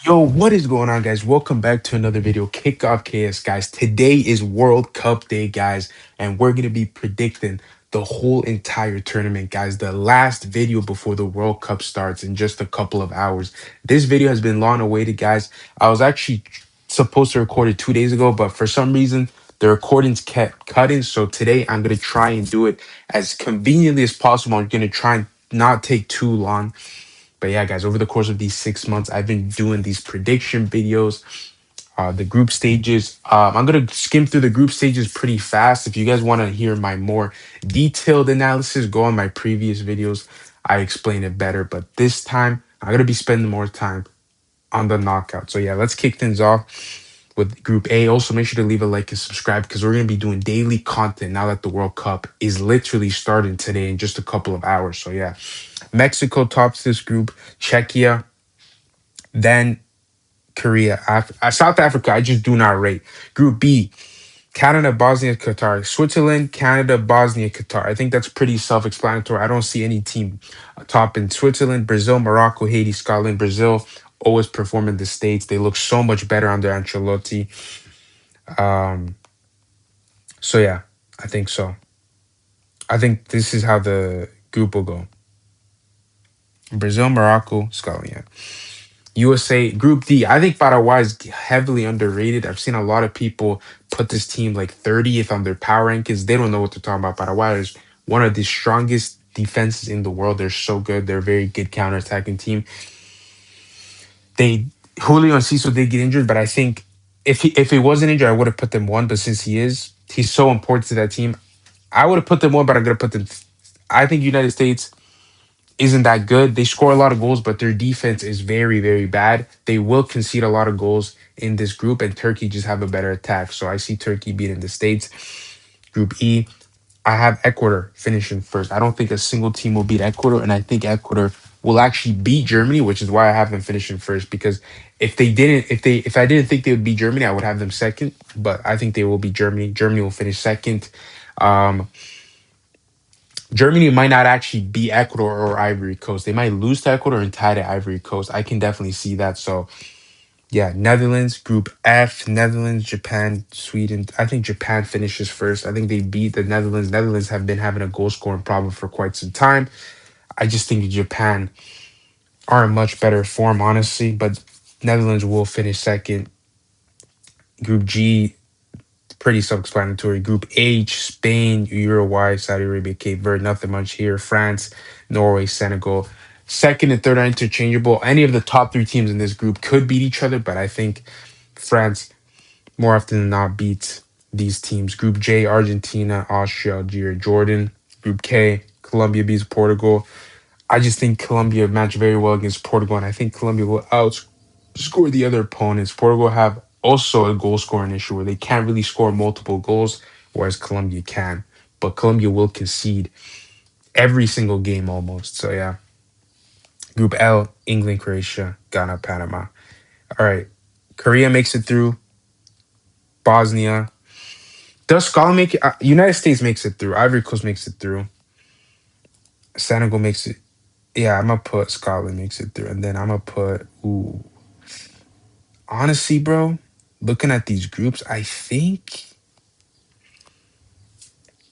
Yo, what is going on, guys? Welcome back to another video. Kickoff KS, guys. Today is World Cup Day, guys, and we're gonna be predicting the whole entire tournament, guys. The last video before the World Cup starts in just a couple of hours. This video has been long awaited, guys. I was actually supposed to record it 2 days ago, but for some reason the recordings kept cutting. So today I'm gonna try and do it as conveniently as possible. I'm gonna try and not take too long. But yeah, guys, over the course of these 6 months, I've been doing these prediction videos, the group stages. I'm gonna skim through the group stages pretty fast. If you guys want to hear my more detailed analysis, go on my previous videos. I explain it better, but this time I'm gonna be spending more time on the knockout. So yeah, let's kick things off with Group A. Also, make sure to leave a like and subscribe because we're gonna be doing daily content now that the World Cup is literally starting today in just a couple of hours. So yeah, Mexico tops this group. Czechia, then Korea, South Africa. I just do not rate. Group B: Canada, Bosnia, Qatar, Switzerland, Canada, Bosnia, Qatar. I think that's pretty self-explanatory. I don't see any team top in Switzerland, Brazil, Morocco, Haiti, Scotland. Brazil always perform in the States. They look so much better under Ancelotti. Um, so yeah, I think so. I think this is how the group will go. Brazil, Morocco, Scotland. Yeah. USA Group D. I think Paraguay is heavily underrated. I've seen a lot of people put this team like 30th on their power rankings. They don't know what they're talking about. Paraguay is one of the strongest defenses in the world. They're so good. They're a very good counterattacking team. They Julio and Ciso did get injured, but I think if he wasn't injured, I would have put them one. But since he is, he's so important to that team. I would have put them one, but I'm gonna put them. I think United States isn't that good. They score a lot of goals, but their defense is very, very bad. They will concede a lot of goals in this group, and Turkey just have a better attack. So I see Turkey beating the States. Group E, I have Ecuador finishing first. I don't think a single team will beat Ecuador, and I think Ecuador will actually beat Germany, which is why I have them finishing first. Because if I didn't think they would beat Germany, I would have them second. But I think they will beat Germany. Germany will finish second. Um, Germany might not actually beat Ecuador or Ivory Coast. They might lose to Ecuador and tie to Ivory Coast. I can definitely see that. So yeah, Netherlands, Group F, Netherlands, Japan, Sweden. I think Japan finishes first. I think they beat the Netherlands. Netherlands have been having a goal scoring problem for quite some time. I just think Japan are in much better form, honestly. But Netherlands will finish second. Group G, pretty self-explanatory. Group H, Spain, Uruguay, Saudi Arabia, Cape Verde. Nothing much here. France, Norway, Senegal. Second and third are interchangeable. Any of the top three teams in this group could beat each other, but I think France more often than not beats these teams. Group J, Argentina, Austria, Algeria, Jordan. Group K, Colombia beats Portugal. I just think Colombia match very well against Portugal, and I think Colombia will outscore the other opponents. Portugal have also a goal scoring issue where they can't really score multiple goals, whereas Colombia can. But Colombia will concede every single game almost. So yeah. Group L, England, Croatia, Ghana, Panama. All right. Korea makes it through. Bosnia. Does Scotland make it? United States makes it through. Ivory Coast makes it through. Senegal makes it. Yeah, I'm gonna put Scotland makes it through, and then I'm gonna put. Ooh, honestly, bro, looking at these groups, I think.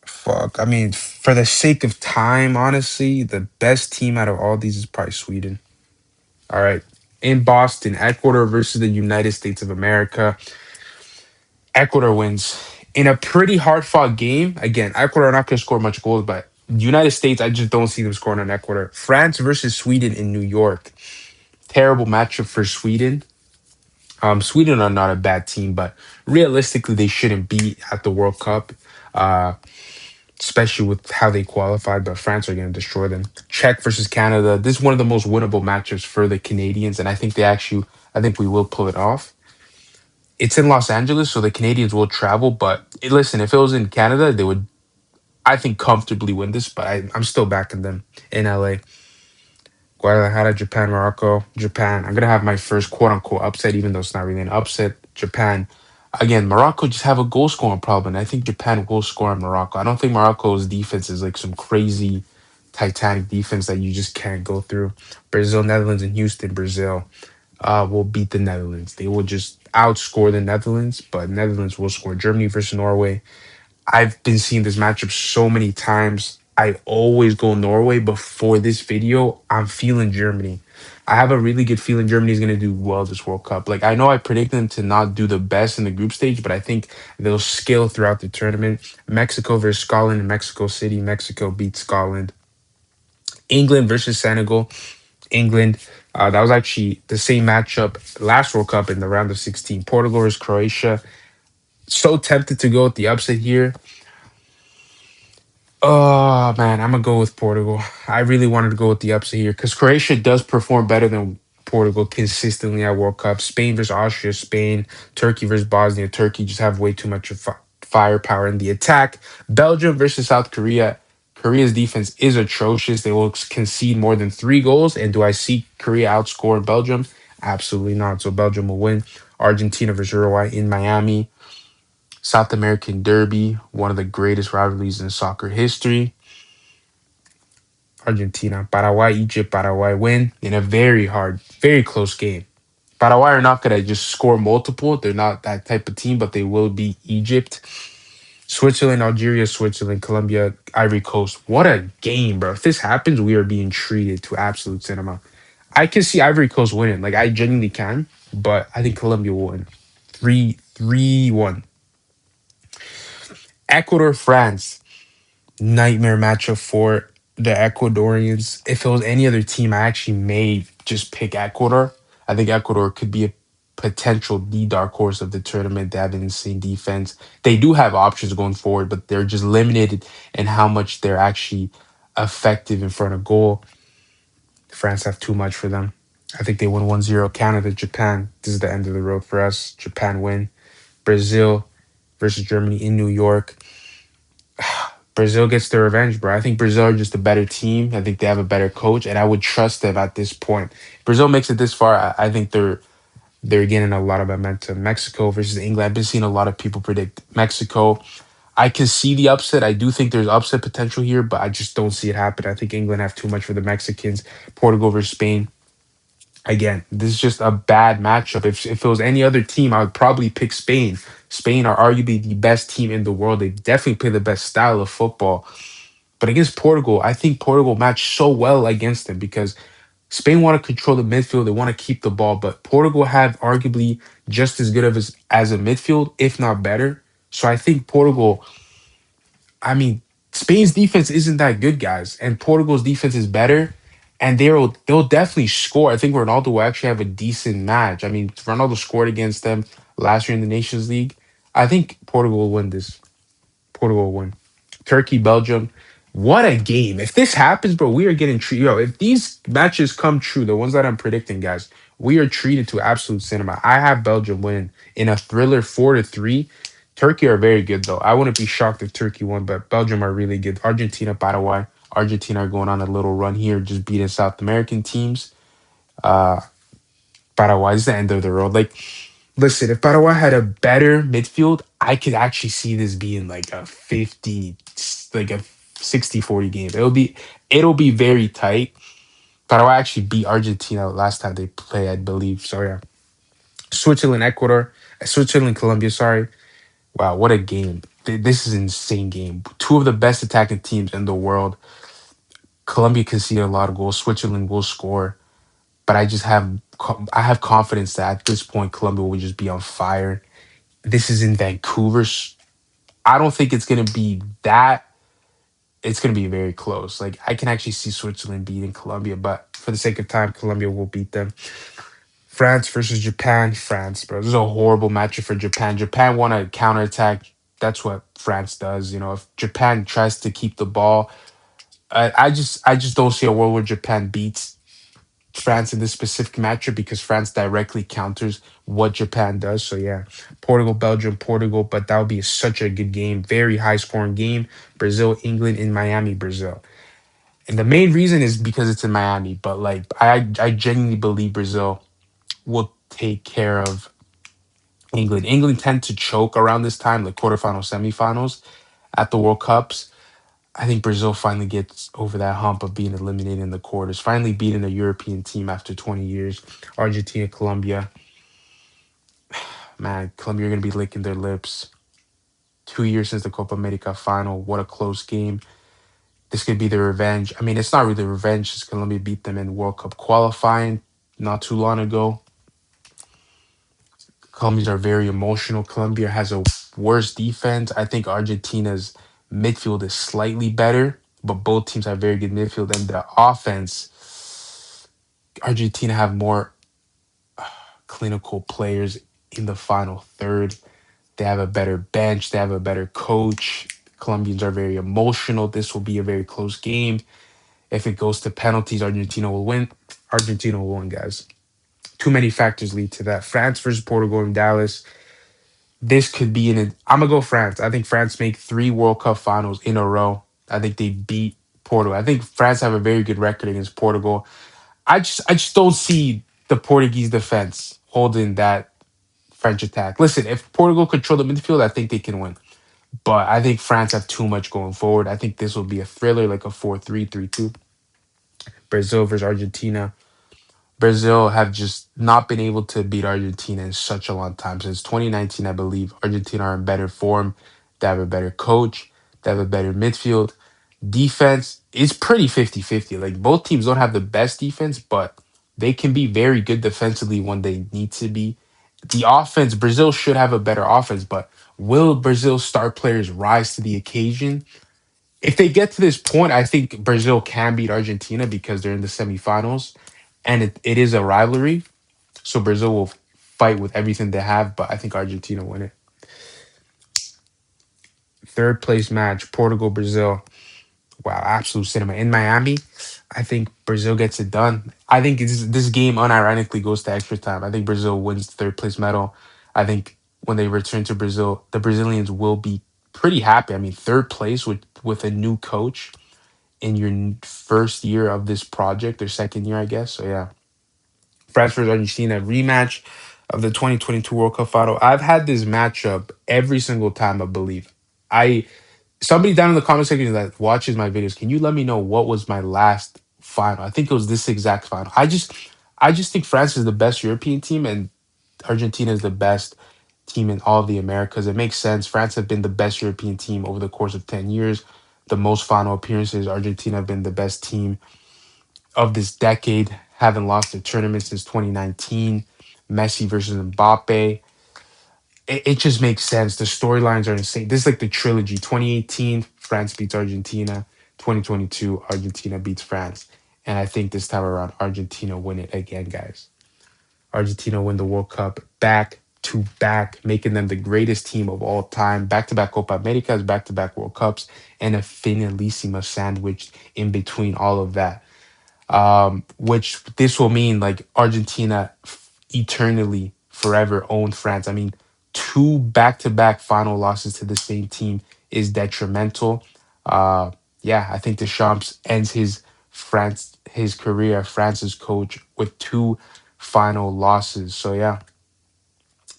Fuck. I mean, for the sake of time, honestly, the best team out of all these is probably Sweden. All right. In Boston, Ecuador versus the United States of America. Ecuador wins in a pretty hard fought game. Again, Ecuador are not going to score much goals, but United States, I just don't see them scoring on Ecuador. France versus Sweden in New York. Terrible matchup for Sweden. Sweden are not a bad team, but realistically, they shouldn't be at the World Cup, uh, especially with how they qualified. But France are going to destroy them. Czech versus Canada. This is one of the most winnable matchups for the Canadians, and I think I think we will pull it off. It's in Los Angeles, so the Canadians will travel. But listen, if it was in Canada, they would, I think, comfortably win this. But I'm still backing them in LA. Guadalajara, Japan, Morocco, Japan. I'm gonna have my first quote unquote upset, even though it's not really an upset. Japan. Again, Morocco just have a goal scoring problem. And I think Japan will score on Morocco. I don't think Morocco's defense is like some crazy Titanic defense that you just can't go through. Brazil, Netherlands, and Houston, Brazil. will beat the Netherlands. They will just outscore the Netherlands, but Netherlands will score. Germany versus Norway. I've been seeing this matchup so many times. I always go Norway, but for this video, I'm feeling Germany. I have a really good feeling Germany is going to do well this World Cup. Like, I know I predict them to not do the best in the group stage, but I think they'll scale throughout the tournament. Mexico versus Scotland in Mexico City. Mexico beats Scotland. England versus Senegal. England. That was actually the same matchup last World Cup in the round of 16. Portugal versus Croatia. So tempted to go with the upset here. Oh man, I'm gonna go with Portugal. I really wanted to go with the upset here because Croatia does perform better than Portugal consistently at World Cup. Spain versus Austria, Spain. Turkey versus Bosnia. Turkey just have way too much of firepower in the attack. Belgium versus South Korea. Korea's defense is atrocious. They will concede more than 3 goals. And do I see Korea outscore Belgium? Absolutely not. So Belgium will win. Argentina versus Uruguay in Miami. South American Derby, one of the greatest rivalries in soccer history. Argentina, Paraguay, Egypt, Paraguay win in a very hard, very close game. Paraguay are not going to just score multiple. They're not that type of team, but they will beat Egypt. Switzerland, Algeria, Switzerland, Colombia, Ivory Coast. What a game, bro. If this happens, we are being treated to absolute cinema. I can see Ivory Coast winning. Like, I genuinely can, but I think Colombia will win. 3-1. Ecuador, France. Nightmare matchup for the Ecuadorians. If it was any other team, I actually may just pick Ecuador. I think Ecuador could be a potential the dark horse of the tournament. They have an insane defense. They do have options going forward, but they're just limited in how much they're actually effective in front of goal. France have too much for them. I think they win 1-0. Canada, Japan. This is the end of the road for us. Japan win. Brazil versus Germany in New York. Brazil gets their revenge, bro. I think Brazil are just a better team. I think they have a better coach, and I would trust them at this point. Brazil makes it this far. I think they're gaining a lot of momentum. Mexico versus England. I've been seeing a lot of people predict Mexico. I can see the upset. I do think there's upset potential here, but I just don't see it happen. I think England have too much for the Mexicans. Portugal versus Spain. Again, this is just a bad matchup. If it was any other team, I would probably pick Spain. Spain are arguably the best team in the world. They definitely play the best style of football. But against Portugal, I think Portugal matched so well against them because Spain want to control the midfield. They want to keep the ball, but Portugal have arguably just as good of as a midfield, if not better. So I think Portugal, I mean, Spain's defense isn't that good, guys, and Portugal's defense is better, and they'll definitely score. I think Ronaldo will actually have a decent match. I mean, Ronaldo scored against them last year in the Nations League. I think Portugal will win this. Portugal will win. Turkey, Belgium. What a game. If this happens, bro, we are getting treated. Yo, if these matches come true, the ones that I'm predicting, guys, we are treated to absolute cinema. I have Belgium winning in a thriller 4-3. Turkey are very good, though. I wouldn't be shocked if Turkey won, but Belgium are really good. Argentina, Paraguay. Argentina are going on a little run here, just beating South American teams. Uh, Paraguay is the end of the road. Like, listen, if Paraguay had a better midfield, I could actually see this being like a 50, like a 60-40 game. It'll be very tight. Paraguay actually beat Argentina last time they played, I believe. So yeah. Switzerland, Ecuador, Switzerland, Colombia, sorry. Wow, what a game. This is an insane game. Two of the best attacking teams in the world. Colombia conceded a lot of goals. Switzerland will score. But I have confidence that at this point Colombia will just be on fire. This is in Vancouver. I don't think it's gonna be that. It's gonna be very close. Like I can actually see Switzerland beating Colombia, but for the sake of time, Colombia will beat them. France versus Japan. France, bro. This is a horrible matchup for Japan. Japan want to counterattack. That's what France does. If Japan tries to keep the ball, I just don't see a world where Japan beats France in this specific matchup because France directly counters what Japan does. So yeah, Portugal, Belgium, Portugal, but that would be such a good game, very high scoring game. Brazil, England in Miami, Brazil, and the main reason is because it's in Miami. But like, I genuinely believe Brazil will take care of England. England tend to choke around this time, like quarterfinals, semifinals at the World Cups. I think Brazil finally gets over that hump of being eliminated in the quarters, finally beating a European team after 20 years. Argentina, Colombia. Man, Colombia are going to be licking their lips. 2 years since the Copa America final. What a close game. This could be the revenge. I mean, it's not really revenge, just Colombia beat them in World Cup qualifying not too long ago. Colombians are very emotional. Colombia has a worse defense. I think Argentina's midfield is slightly better, but both teams have very good midfield. And the offense, Argentina have more clinical players in the final third. They have a better bench. They have a better coach. Colombians are very emotional. This will be a very close game. If it goes to penalties, Argentina will win. Argentina will win, guys. Too many factors lead to that. France versus Portugal in Dallas. This could be in it. I'm gonna go France. I think France make 3 World Cup finals in a row. I think they beat Portugal. I think France have a very good record against Portugal. I just don't see the Portuguese defense holding that French attack. Listen, if Portugal control the midfield, I think they can win. But I think France have too much going forward. I think this will be a thriller, like a 4-3, 3-2. Brazil versus Argentina. Brazil have just not been able to beat Argentina in such a long time. Since 2019, I believe Argentina are in better form. They have a better coach. They have a better midfield. Defense is pretty 50-50. Like both teams don't have the best defense, but they can be very good defensively when they need to be. The offense, Brazil should have a better offense, but will Brazil's star players rise to the occasion? If they get to this point, I think Brazil can beat Argentina because they're in the semifinals and it is a rivalry. So Brazil will fight with everything they have, but I think Argentina win it. Third place match, Portugal, Brazil. Wow, absolute cinema. In Miami, I think Brazil gets it done. I think this game unironically goes to extra time. I think Brazil wins the third place medal. I think when they return to Brazil, the Brazilians will be pretty happy. I mean, third place with a new coach in your first year of this project or second year, I guess. So yeah, France versus Argentina rematch of the 2022 World Cup final. I've had this matchup every single time, I believe. I Somebody down in the comment section that watches my videos, can you let me know what was my last final? I think it was this exact final. I just think France is the best European team and Argentina is the best team in all of the Americas. It makes sense. France have been the best European team over the course of 10 years. The most final appearances. Argentina have been the best team of this decade, haven't lost a tournament since 2019. Messi versus Mbappe. It just makes sense. The storylines are insane. This is like the trilogy. 2018, France beats Argentina. 2022, Argentina beats France. And I think this time around, Argentina win it again, guys. Argentina win the World Cup back to back, making them the greatest team of all time. Back to back Copa Americas, back to back World Cups, and a finalissima sandwiched in between all of that, which this will mean like Argentina eternally, forever owned France. I mean, 2 back-to-back final losses to the same team is detrimental. Uh, yeah, I think Deschamps ends his career as France's coach with 2 final losses. So yeah,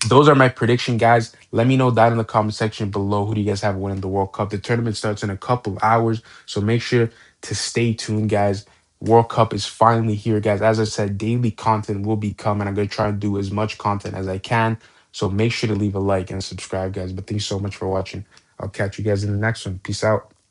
those are my prediction, guys. Let me know down in the comment section below who do you guys have winning the World Cup. The tournament starts in a couple of hours, so make sure to stay tuned, guys. World Cup is finally here, guys. As I said, daily content will be coming. I'm gonna try to do as much content as I can. So make sure to leave a like and subscribe, guys. But thanks so much for watching. I'll catch you guys in the next one. Peace out.